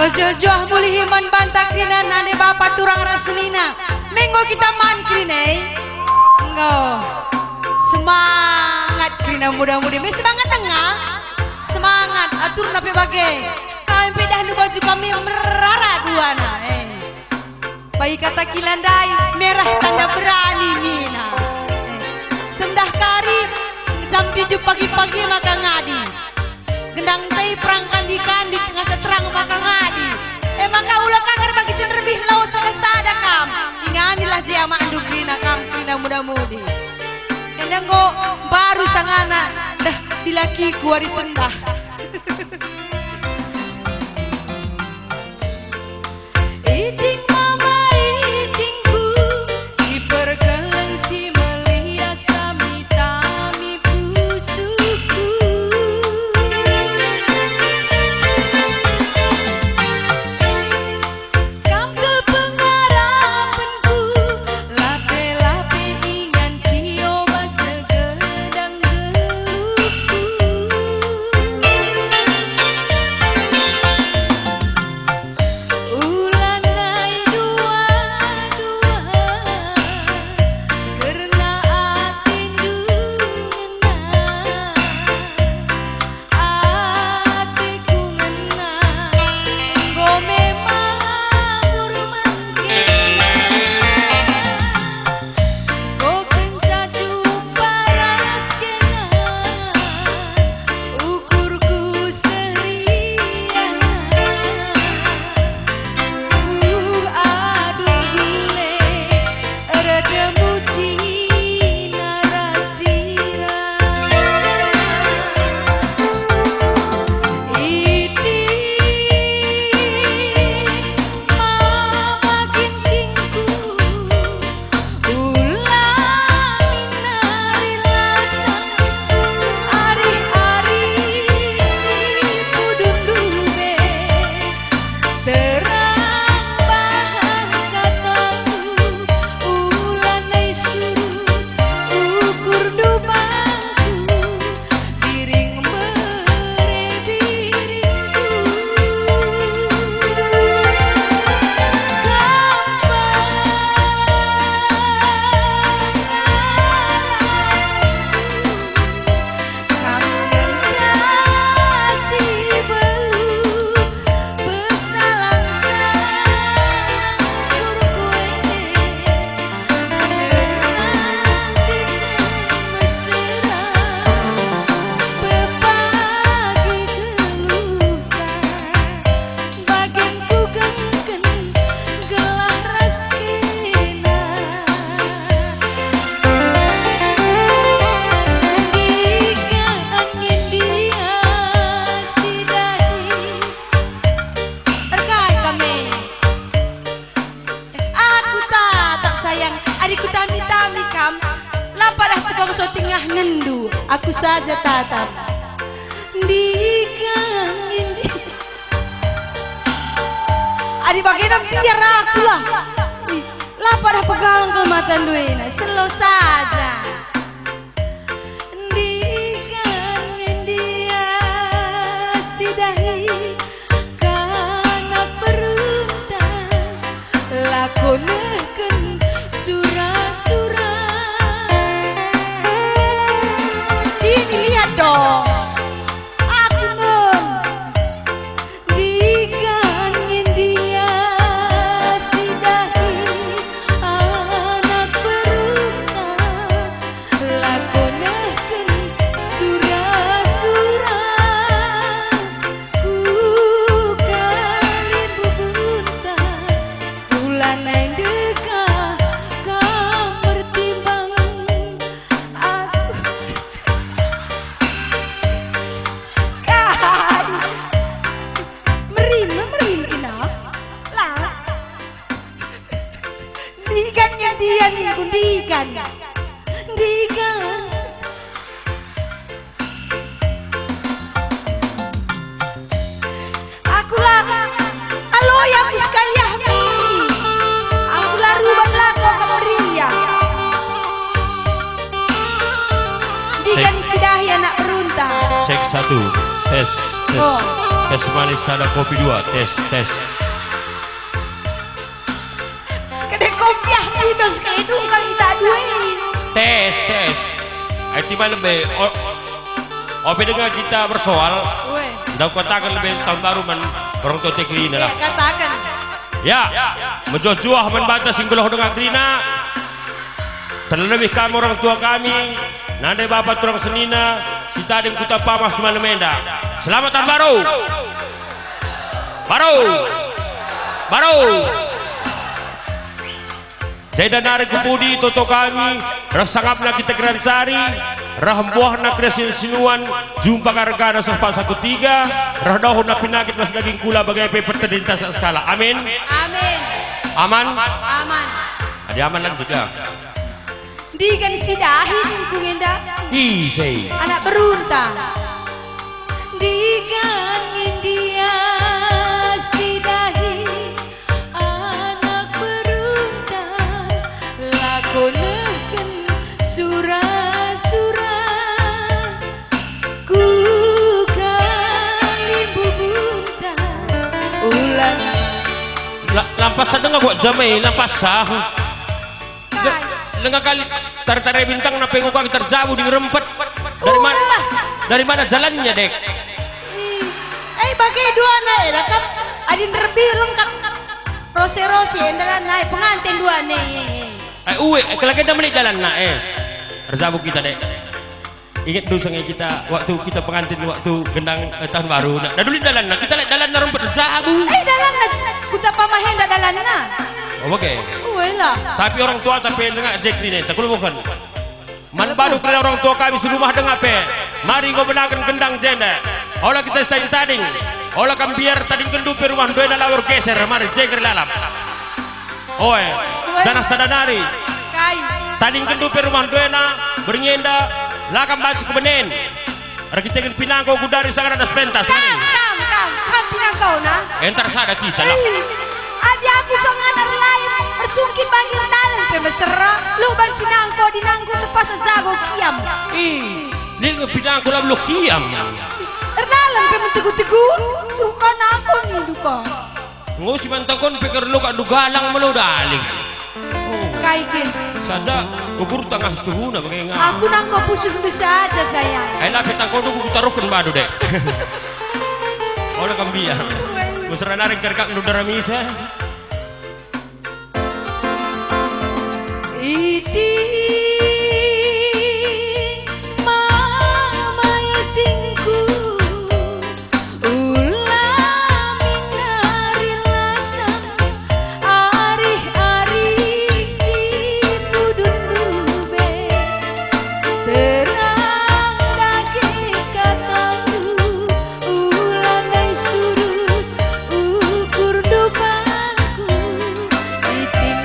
Gojojoh mulihiman bantak rina nane bapak turang rasenina. Minggu kita man krine. Enggak. Semangat krina muda-mudi. Semangat tengah. Semangat atur nape bagai. Kami pindah nu baju kami merara duana. Bayi kata kilandai merah tanda berani nina. Sendah kari jam 7 pagi-pagi maka ngadi. Gendang tei perangkan di tengah seterang maka ngadi. Emang kau ulah kangar bagi senerbih lau sada kam. Inganilah jia manduk rina kam rina muda-mudi. Gendang go baru sangana dah dilaki kuari sendah. Iting mama itingku si perkelan si melias tami pusuku. Kamkel pengarapanku lape-lape ingan cio bas segedang geluku. Ulanai dua-dua karena atiku ngena enggo memang burmangkena go kencacu paras kena ukurku serian. Aduh gule rada muci narasira. Iti mama kintingku ulah minari lasan ari-ari si mudun dube terang bahan kataku ulanai surut ukur dumangku piring sayang, adikku tami-tami kam lapadah tukang so tengah ngendu. Aku saja tatap digangin adik bagian biar aku lah lapadah pegang ke mata duina selo saja digangin dia si dahi karena peruntak lakonekeun surah-surah. Sini lihat dong, aku nun digangin dia si dahi anak peruntak lakonekeun surah-surah. Ku kali bubuntak ulanai dekah kamar timbang aku kai merin kenapa lah digannya dia nih digan aku lah halo ya aku sekalian aku lah ruban lah kok meriah digan si dahi anak peruntak Cek 1 tes tes. Tes manis ada kopi 2, tes. Kedai kopi Pidos kayak itu kali tak duit. Tes. Itu mah lebih. Opi dengar kita bersoal. Weh. Dah katakan lebih tahun baru man orang tua cek Rina lah. Katakan. Ya, menjuah membaca singgulah dengan Rina. Terlebih kami orang tua kami, nade bapak turang senina, si tadim kuta pamas mana menda. Selamat tahun baru. Baru. Jeda nari kepudi toto kami, rasangapna kita keran cari, rahbuah na kresin sinuan, jumpa kargana sepasa ketiga, rahdahun na pinakit mas daging kula bagai paper terdintas skala. Amin. Aman. Ada aman lang juga. Di kan sidahin kung inda. Isay. Anak beruntang. Di kan India sidahi anak beruntang lakonekeun surah-surah ku kali bubuntang ulan Lampas sa nga gua jamay lampas sa. Lenga kali tar-tare bintang na pengu kaki terjauh di rempet. Dari mana jalannya, Dek? Bagai dua naik rakap adin lebih lengkap rose-rose endalan naik pengantin dua nih. Uwe, kalau kita menik jalan nak terjauh kita, Dek. Ingat dulu sangat kita waktu kita pengantin waktu gendang tahun baru. Dah dulu jalan nak kita lihat jalan na rempet terjauh. Dalan na kuta pamahen dah dalan na. Oh, oke. Lah. Tapi orang tua tapi dengar Jack ini tak bukan. Man baru kena orang tua kami serumah dengar pe. Mari kau benarkan gendang jenda. Olah kita stay tading. Olah kan biar tading kendu pe rumah dua lawur geser. Mari Jack lalam. Oe, jangan sadanari. Kai. Tading kendu pe rumah dua bernyenda. Lakam baca kebenen. Kita ingin pinangkau kudari sangat ada pentas. Kam pinangkau na. Entar sada kita lah. Adi aku songanar lain bersungkin bangir dalam pe mesra luban sinangko dinangko tepas zago kiam. Ini ngepinangkau lam lo kiam. Erdalan pe mentegun-tegun suka nako nih duka. Ngos mantakon pikir lu kak dugalang malu daling. Kaikin. Saja kubur tengah setuna bagai ngah. Aku nangko pusing bisa aja sayang. Lapit tangko nunggu taruhkan badu dek. Olah kambia. Mesra narik kerkak nudara misa. Iti mama yatingku ulah mingari lasam arih-arih si pudun dube terang dage kataku ulah nai surut ukur dupaku itin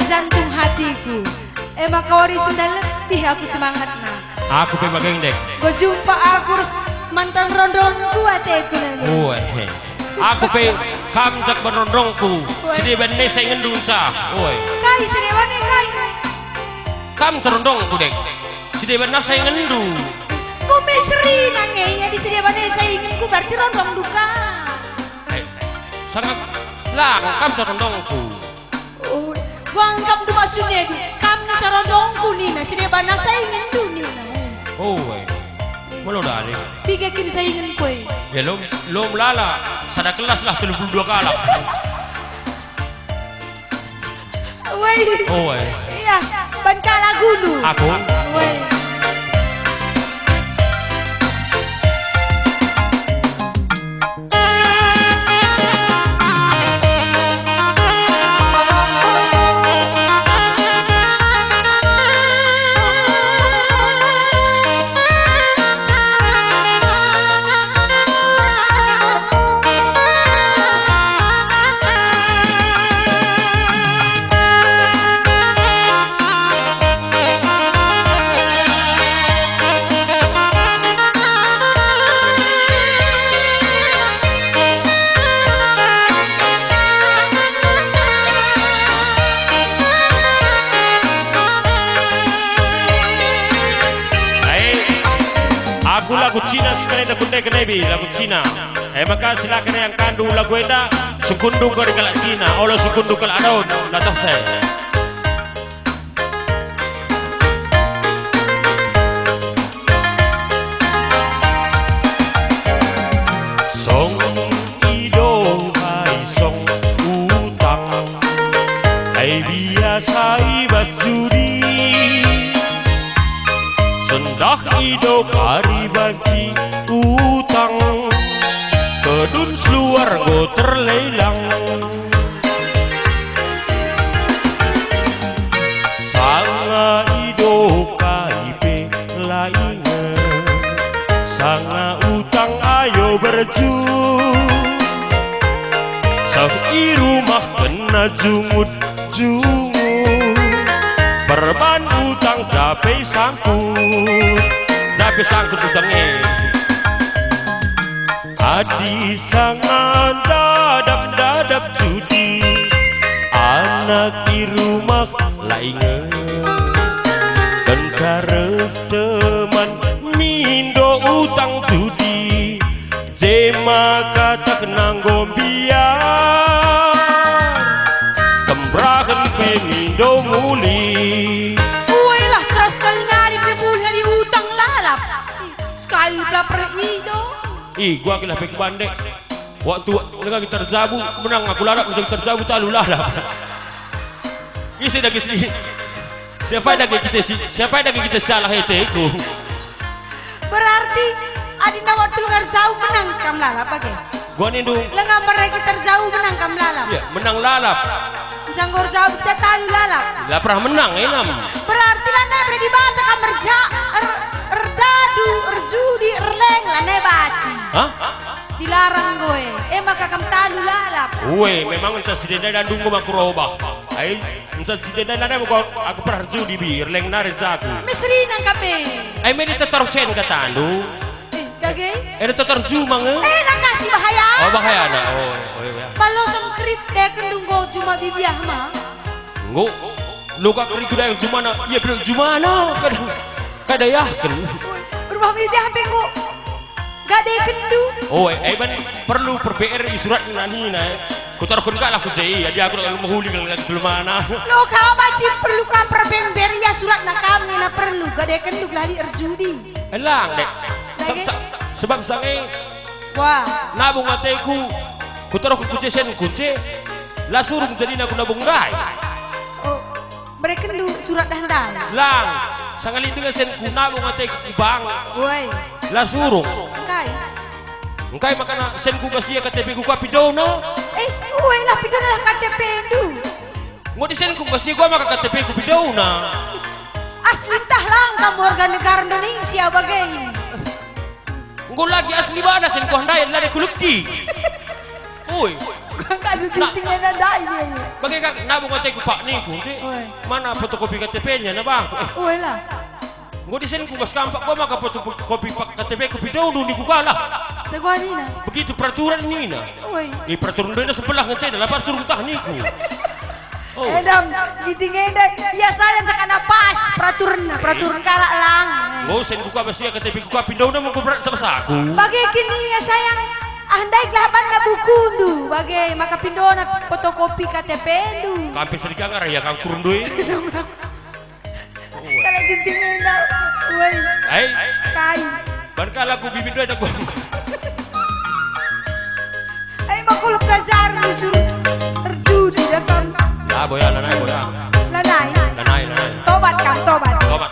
jantung hatiku. Maka wari sendalan lebih aku semangat nah. Aku pe bageng dek. Gue jumpa aku mantan rondong gua teku nanya. Oi. Aku pe kamjak berondongku. Sidi benne saya ngendun sa. Oi. Kai sedewane kai. Kam cerondongku dek. Sidi benne saya ngendu. Kau mesri nangenya di sedewane saya ingin ku berarti rondong duka. Sangat lang kam cerondongku. Oh, wanggap du maksudnya kam carondongku nina sedebana saya ingin du nina. Oi. Mulu dali. Bigakin saya ingin kue. Ya lom lala. Sada kelas lah 32 kalap. Woi. Oi. Iya, bankala gulu. Aku. Woi. Aku lagu Cina sekali dah kundai kenebi lagu Cina. Maka silakan yang kandu lagu eda sukundu ke dekat Cina. Allah sukundu ke adaun datang saya. Song ido hai song utang. Hai biasa ibas judi. Sendak ido kari banci utang kedun seluar go terlelang sanga ido kaipe lainge sanga utang ayo berju sang irumah kena jungut-jungut perban utang dape sangkut utangnya adi sangat dadap judi anak di rumah lainnya kencara teman mindo utang judi jema kata kenang gombiar kembrahan pemindo muli. Uelah seras sekali nari pemulih di utang lalap. Sekali pelapar ido. Ih, gua kira pek bandek. Waktu lagi terjabu menang aku lalap menjadi terjabu tak lu lalap. Isi lagi sini. Siapa lagi kita salah itu? Berarti adina waktu lengar jauh menang kam lalap bagi. Gua nindu. Lengar mereka terjauh menang kam lalap. Ya, menang lalap. Janggor jauh kita tahu lalap. Lah pernah menang enam. Berarti lana berdi bata kam merja erdadu erjudi erleng lana baci. Hah? Dilarang gue. Maka kam tahu lalap. Weh, memang enca sidenda dan dungu aku robah. Ai, enca sidenda dan aku pernah judi bir leng nare jaku. Mesri nang kape. Ai medi tetorsen kata andu. Dage? Ada tetorju mange. Lang kasih bahaya. Oh bahaya na. Oh ya. Kalau sam krip deh kendung go cuma bibiah mah. Nggo. Luka kri kuda cuma na. Iya bener cuma na. Kada ya kan. Rumah bibiah pengo. Gak ada kendu. Oh, ban perlu per BRI surat nani na. Kutarkon ka lah ku jai. Dia aku nak menghuli kalau dulu mana. Lo kau baca perlu kau perbemberi ya surat nak kami na perlu. Gak ada kendu lari erjudi. Elang dek. Sebab sange. Wah. Nabung ateku. Kutarok kucesen kunce. Lah suruh jadi nak nabung rai. Oh, mereka kendu surat dah dah. Lang. Sangali dengan sen ku nabung ateku bang. Woi. Lah suruh. Kai. Engkai makana sen ku kasih KTP ku kapidona. Woi lah pidana lah KTP du. Ngodi sen ku kasih gua maka KTP ku pidona. Asli tah lang kamu warga negara Indonesia bagai. Nggo lagi asli bana sen ku handai lade kulukti. Oi. Gak ada tinggal nadai dia. Bagai kak nabung ateku pak ni ku. Mana fotokopi KTP-nya na bang? Woi lah. Gua desain ku gas kampak gua maka foto kopi pak KTP kopi dulu di ku kalah. Teguani na. Begitu peraturan ini na. Oi. Peraturan dana sebelah ngecek dah lapar suruh tah niku. Oh. Edam, giting-giting. Ya saya sakana pas peraturan kalak lang. Gua sen ku ka basti KTP ku kopi dulu mau ku berat sama saku. Bagi kini ya sayang. Andai kelaban na bukundu. Bagi maka pindona fotokopi KTP du. Kampe sedikit ngaraya kang kurundui. Kalau giting-giting. Woi. Hai. Kai. Barkala ku bibit ada gua. Kalau belajar disuruh terjudi ya kan Ya boya lanai boya. Lanai. Tobat kan tobat. Tobat.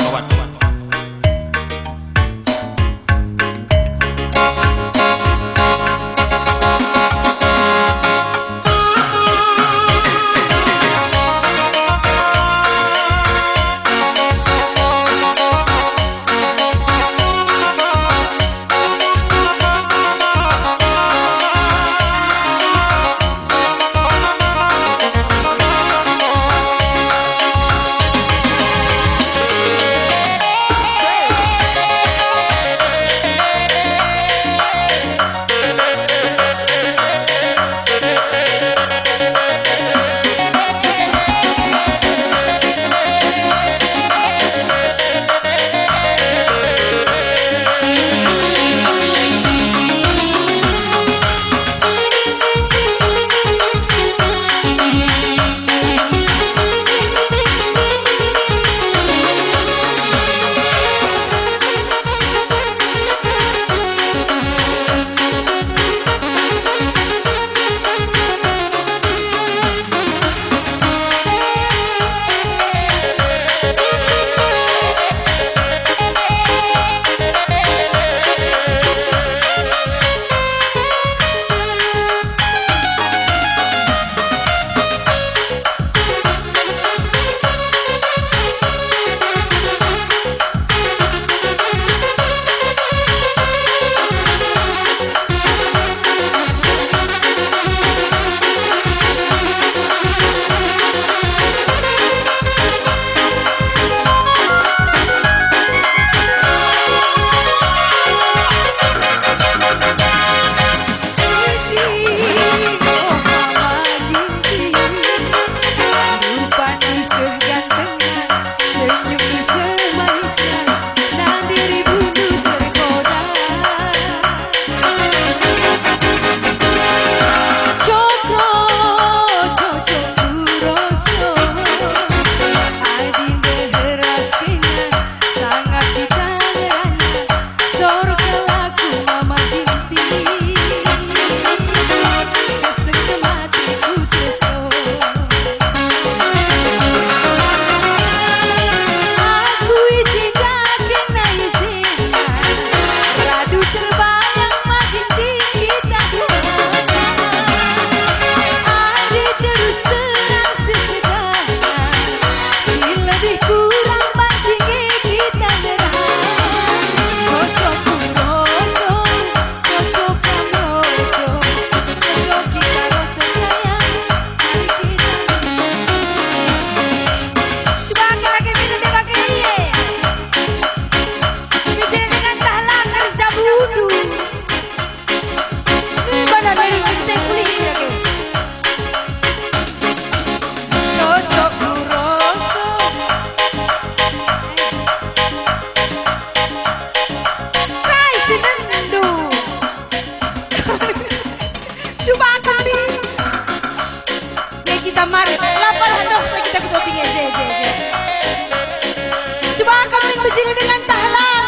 Bersili dengan tahlan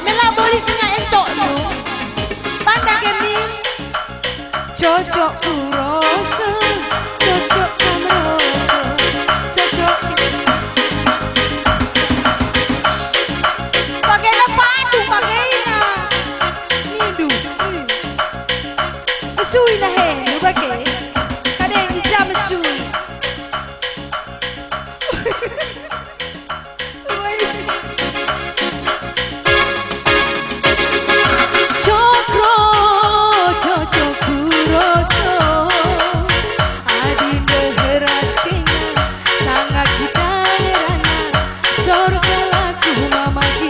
melaboli dengan esok tu pandang kami cocok kurosa cocok kamrosa cocok pakai padu pakai nidu sui na he lu pakai kadang di jam sui Mama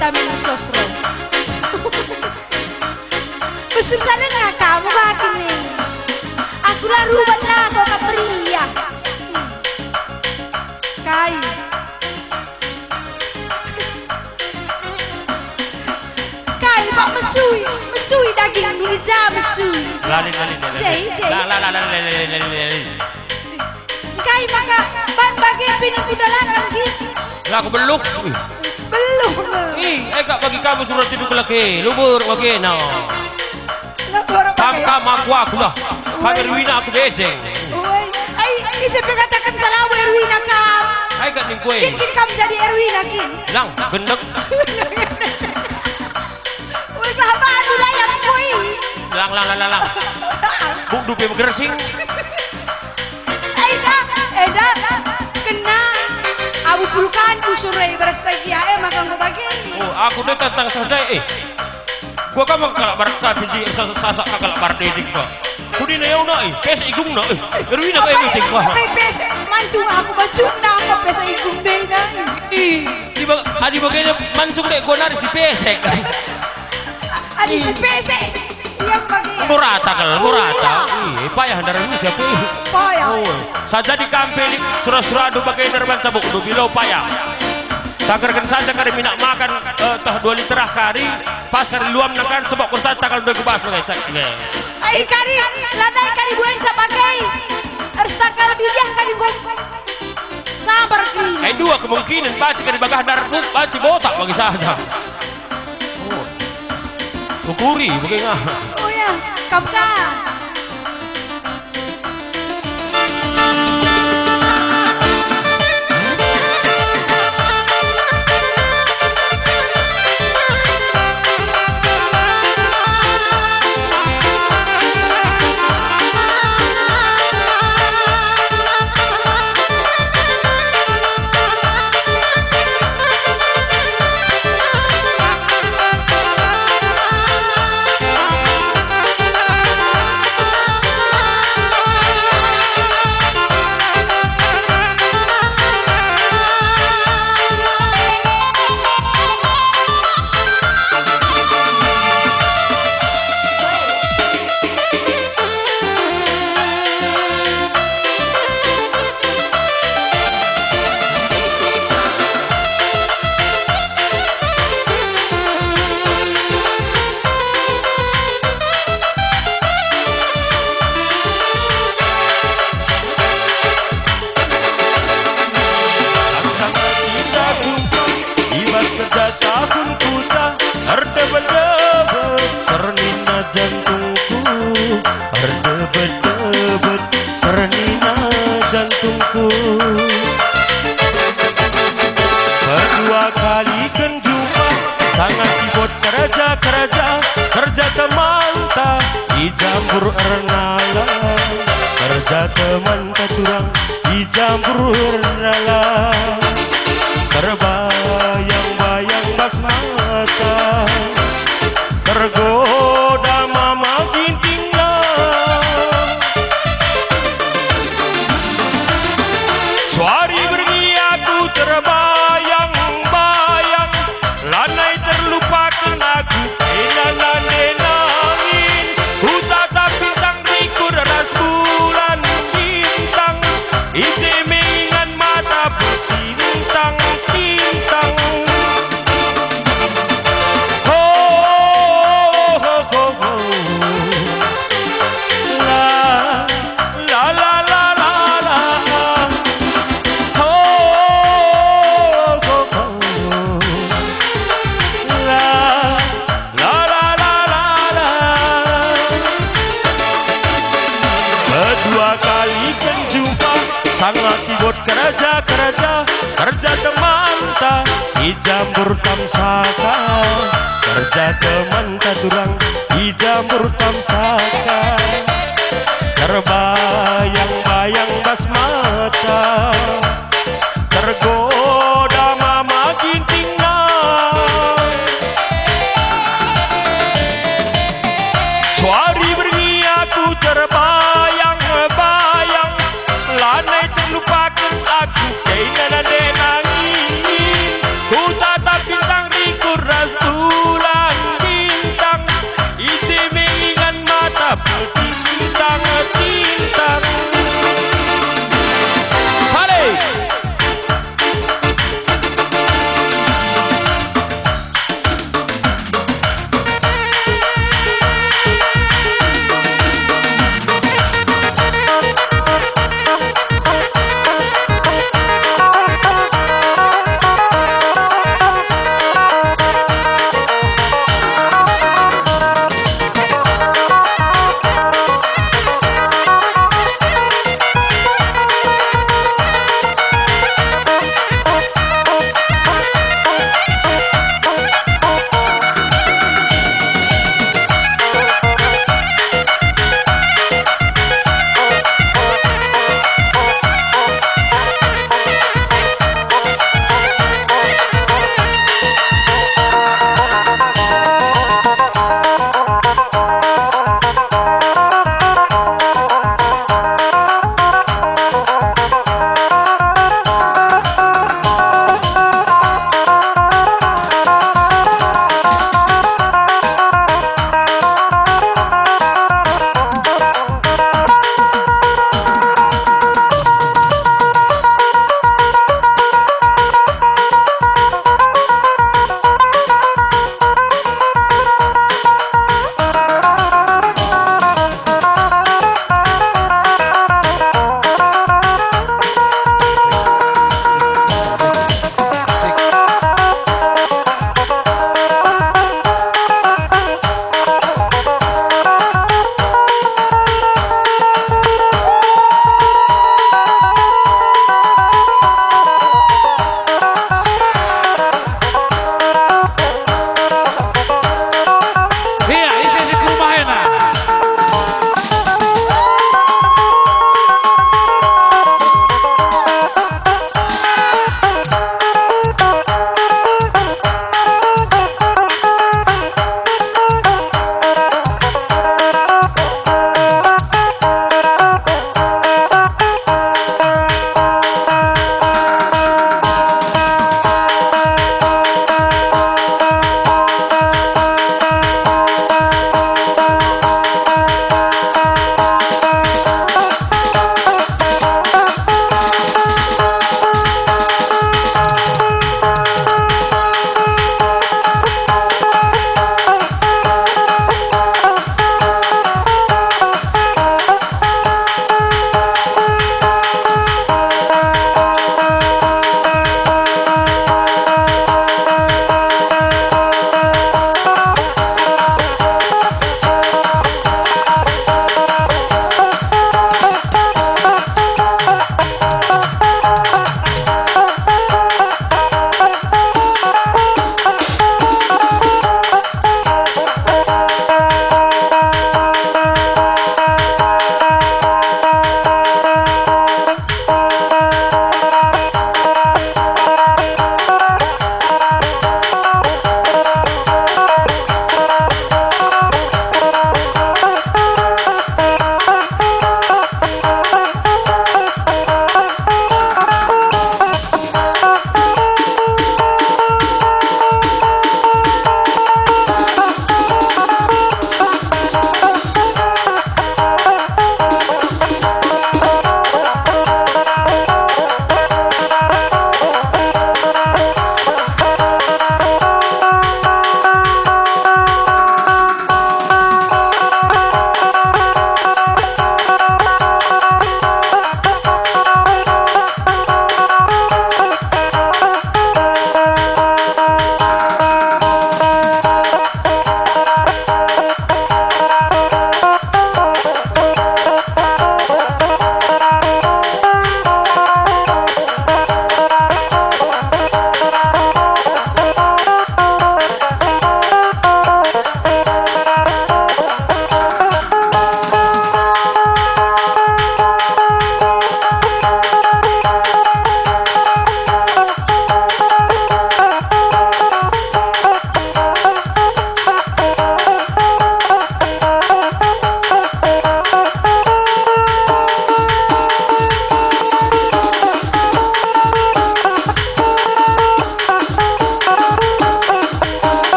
kita minum sosro. Besar sana nggak kamu batin nih. Aku laruan lah kau kapria. Kai. Kai pak mesui daging hija mesui. Lali. Kai maka ban bagian pinang kudalan lagi. Lah aku beluk. Belum. Kak bagi kamu suruh tidur lagi. Lubur bagi no. Kam aku lah. Kami Erwina aku beceng. Ay, bisa katakan salah Erwina kam. Ay kat ning kue. Kin kamu jadi Erwina kin. Lang gendek. Uy, bahaba anu lah yang kue. Lang. Buk dupe bergersing. Eda, kena. Abu pulkan kusurai berastagia maka ngebagi. Oh, aku dah tentang sadai gua kan kalau barca biji sasak kalau barde dik ba. Kudi na yaw na pesa igung na Erwina ba yung dik ba? Ay pesa mansung ako mansung na ako pesa igung day na. Di ba kanya mansung dek gua nari si pesek. Adi si pesa. Yang bagi. Murata. Payah dari lu siapa? Payah. Oh, saja di kampung surah-surah adu pakai nerban sabuk du bilo payah. Tagarkan saja kari minak makan tah 2 liter kari pas kari luam nakan sebab kursa takal begu bas guys. Ay kari ladai kari buang sa pakai. Harus takal bidah kari buang. Sabar kiri. Ay dua kemungkinan baca kari bagah daruk baca botak bagi saja. Oh. Kukuri bagaimana? Oh ya, kapta. Kerja temanta di jambur ernala kerja temanta turang di jambur ernala terbayang-bayang bas mata tergoda mama gintingnya suari pergi aku terbayang-bayang lanai terlupakan aku nangin utata bintang rikur ras bulan bintang isi mengingan mata bintang sangat kibot kerja temanta di jambur tamsaka kerja temanta turang di jambur tamsaka terbayang-bayang bas mata tergoda mama gintingna suari pergi aku terbayang-bayang lanai terlupakan aku kena nangin ku tatap bintang di kurang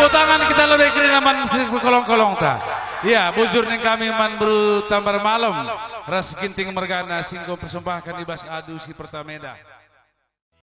Tepuk tangan kita lebih kiri naman kolong-kolong ta. Iya, bujur ning kami man bru tambar malam. Ras ginting mergana singko persembahkan ibas adu si Pertameda.